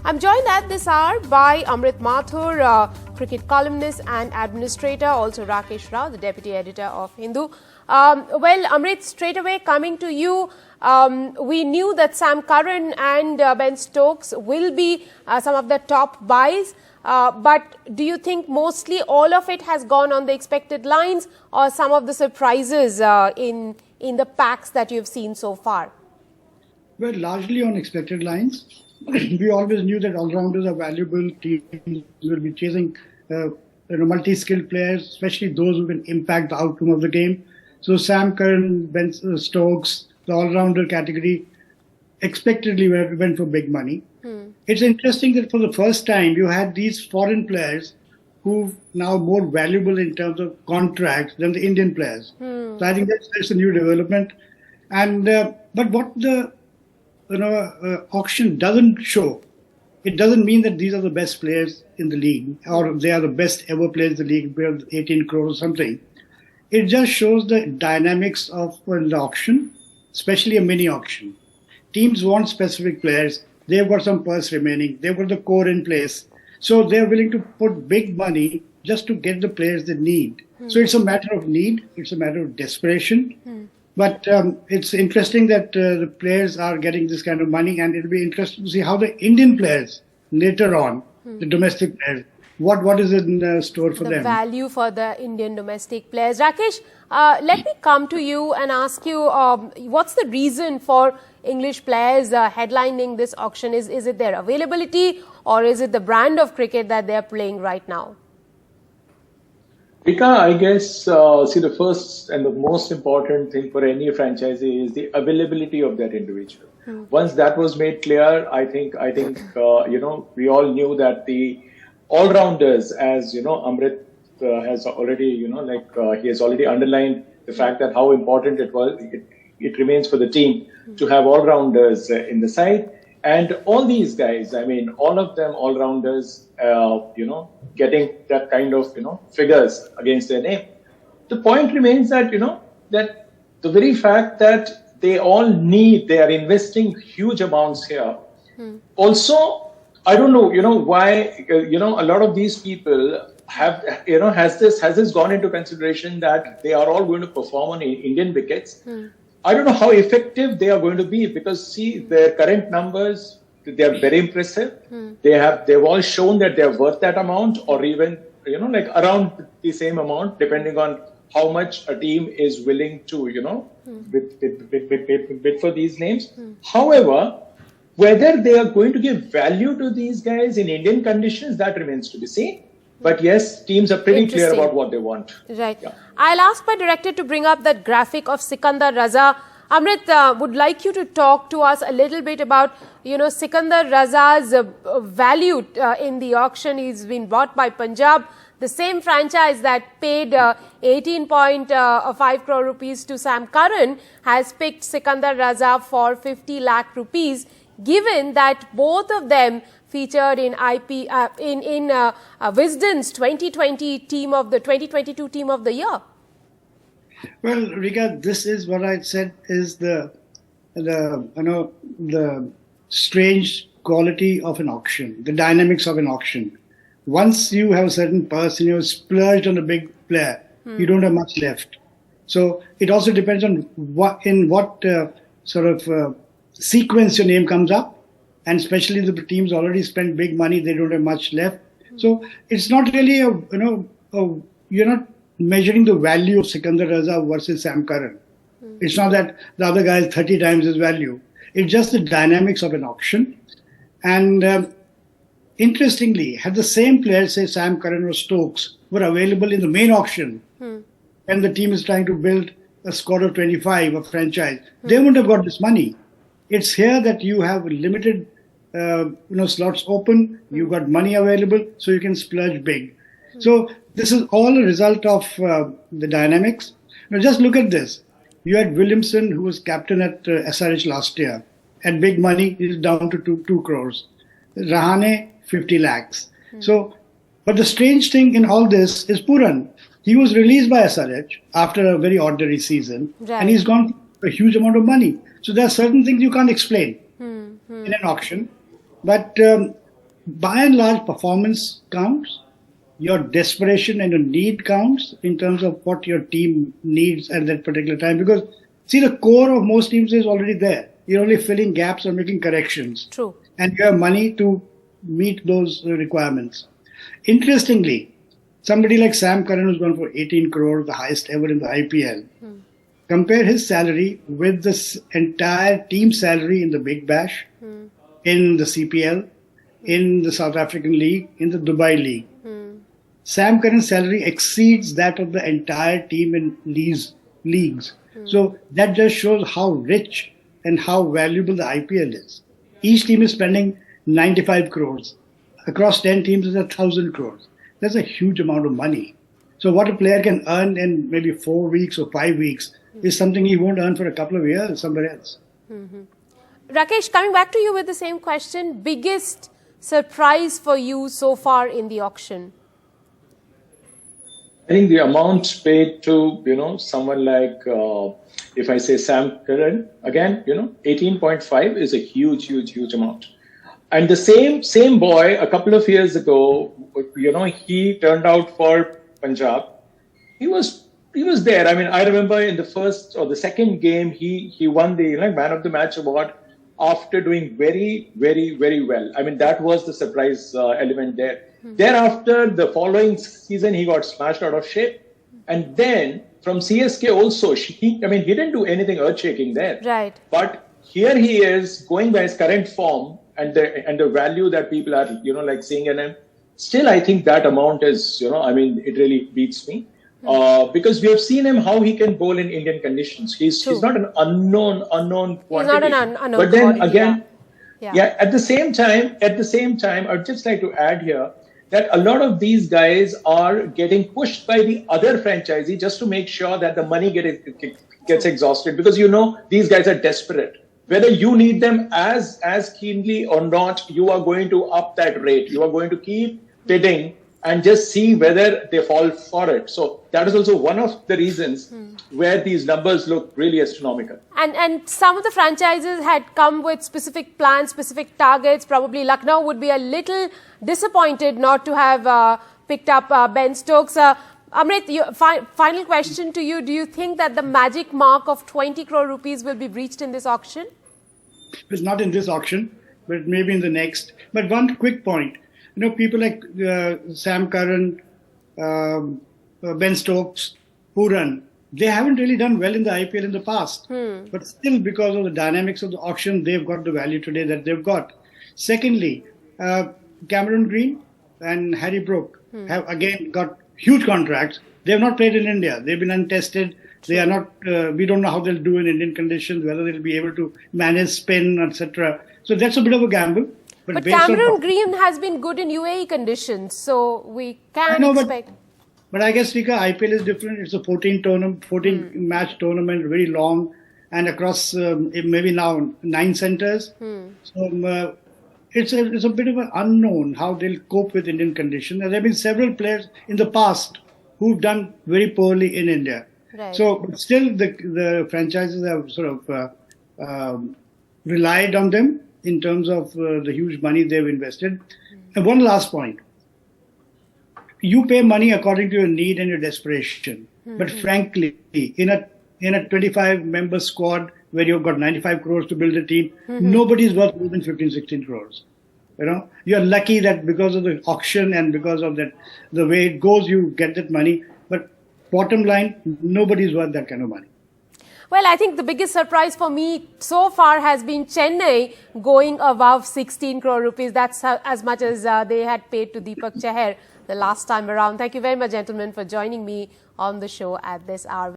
I'm joined at this hour by Amrit Mathur, cricket columnist and administrator, also Rakesh Rao, the deputy editor of Hindu. Well, Amrit, straight away coming to you, we knew that Sam Curran and Ben Stokes will be some of the top buys. But do you think mostly all of it has gone on the expected lines, or some of the surprises in the packs that you've seen so far? Well, largely on expected lines. We always knew that all-rounders are valuable. Teams will be chasing multi-skilled players, especially those who can impact the outcome of the game. So Sam Curran, Ben Stokes, the all-rounder category, expectedly went for big money. It's interesting that for the first time you had these foreign players who now more valuable in terms of contracts than the Indian players. So I think that's a new development. And but what the auction doesn't show, it doesn't mean that these are the best players in the league or they are the best ever players in the league, with 18 crores or something. It just shows the dynamics of the auction, especially a mini auction. Teams want specific players. They've got some purse remaining. They've got the core in place. So they're willing to put big money just to get the players they need. So it's a matter of need. It's a matter of desperation. But it's interesting that the players are getting this kind of money, and it'll be interesting to see how the Indian players later on, the domestic players, what is in store for them. The value for the Indian domestic players. Rakesh, let me come to you and ask you, what's the reason for English players headlining this auction? Is it their availability, or is it the brand of cricket that they're playing right now? Vika, I guess, see, the first and the most important thing for any franchisee is the availability of that individual. Once that was made clear, I think, we all knew that the all-rounders, as Amrit has already, he has already underlined the fact that how important it remains for the team to have all-rounders in the side. And all these guys, I mean, all of them all-rounders, getting that kind of, figures against their name. The point remains that, that the very fact that they are investing huge amounts here. Also, I don't know, why, a lot of these people have, has this gone into consideration that they are all going to perform on Indian wickets. I don't know how effective they are going to be, because see, their current numbers, they are very impressive. They've all shown that they're worth that amount, or even, around the same amount, depending on how much a team is willing to, bid for these names. However, whether they are going to give value to these guys in Indian conditions, that remains to be seen. But yes, teams are pretty clear about what they want. Right. Yeah. I'll ask my director to bring up that graphic of Sikandar Raza. Amrit, would like you to talk to us a little bit about, Sikandar Raza's value in the auction. He's been bought by Punjab. The same franchise that paid 18.5 crore rupees to Sam Curran has picked Sikandar Raza for 50 lakh rupees, given that both of them featured in Wisden's 2022 team of the year. Well, Rika, this is what I said is the strange quality of an auction, the dynamics of an auction. Once you have a certain person, you splurged on a big player, you don't have much left. So it also depends on what sequence your name comes up. And especially the teams already spent big money, they don't have much left. So it's not really you're not measuring the value of Sikandar Raza versus Sam Curran. It's not that the other guy is 30 times his value. It's just the dynamics of an auction. And interestingly, had the same players, say Sam Curran or Stokes, were available in the main auction, and the team is trying to build a squad of 25, a franchise, they wouldn't have got this money. It's here that you have limited slots open, you've got money available, so you can splurge big. So this is all a result of the dynamics. Now just look at this. You had Williamson, who was captain at SRH last year. At big money, he's down to 2 crores. Rahane, 50 lakhs. So, but the strange thing in all this is Puran. He was released by SRH after a very ordinary season, and he's gone for a huge amount of money. So there are certain things you can't explain in an auction. But by and large, performance counts. Your desperation and your need counts in terms of what your team needs at that particular time. Because, see, the core of most teams is already there. You're only filling gaps or making corrections. True. And you have money to meet those requirements. Interestingly, somebody like Sam Curran, who's gone for 18 crore, the highest ever in the IPL, compare his salary with this entire team salary in the Big Bash, in the CPL, in the South African League, in the Dubai League. Sam Curran's salary exceeds that of the entire team in these leagues. So that just shows how rich and how valuable the IPL is. Each team is spending 95 crores. Across 10 teams is 1,000 crores. That's a huge amount of money. So what a player can earn in maybe 4 weeks or 5 weeks is something he won't earn for a couple of years somewhere else. Rakesh, coming back to you with the same question, biggest surprise for you so far in the auction? I think the amount paid to, someone like, if I say Sam Curran, again, 18.5 is a huge, huge, huge amount. And the same boy, a couple of years ago, he turned out for Punjab. He was there. I mean, I remember in the first or the second game, he won the man of the match award after doing very, very, very well. I mean, that was the surprise element there. Thereafter, the following season, he got smashed out of shape. And then from CSK also, he didn't do anything earth-shaking there. Right. But here he is going by his current form and the value that people are, seeing in him. Still, I think that amount is, it really beats me. Because we have seen him how he can bowl in Indian conditions. He's not an unknown quantity. He's not an unknown but then quantity, again, at the same time, I'd just like to add here that a lot of these guys are getting pushed by the other franchisee just to make sure that the money gets exhausted, because these guys are desperate. Whether you need them as keenly or not, you are going to up that rate. You are going to keep bidding and just see whether they fall for it. So that is also one of the reasons where these numbers look really astronomical. And some of the franchises had come with specific plans, specific targets. Probably Lucknow would be a little disappointed not to have picked up Ben Stokes. Amrit, final question to you. Do you think that the magic mark of 20 crore rupees will be reached in this auction? It's not in this auction, but maybe in the next. But one quick point. People like Sam Curran, Ben Stokes, Pooran, they haven't really done well in the IPL in the past. But still, because of the dynamics of the auction, they've got the value today that they've got. Secondly, Cameron Green and Harry Brook have again got huge contracts. They have not played in India. They've been untested. They are not. We don't know how they'll do in Indian conditions, whether they'll be able to manage spin, etc. So that's a bit of a gamble. But Cameron Green has been good in UAE conditions, so we can expect. But I guess, Rika, IPL is different. It's a 14 match tournament, very long, and across maybe now 9 centers. So it's a bit of an unknown how they'll cope with Indian conditions. And there have been several players in the past who've done very poorly in India. Right. So still the franchises have sort of relied on them in terms of the huge money they've invested. And one last point. You pay money according to your need and your desperation. But frankly, in a 25-member squad where you've got 95 crores to build a team, nobody's worth more than 15, 16 crores. You're lucky that because of the auction and because of that, the way it goes, you get that money. But bottom line, nobody's worth that kind of money. Well, I think the biggest surprise for me so far has been Chennai going above 16 crore rupees. That's as much as they had paid to Deepak Chahar the last time around. Thank you very much, gentlemen, for joining me on the show at this hour.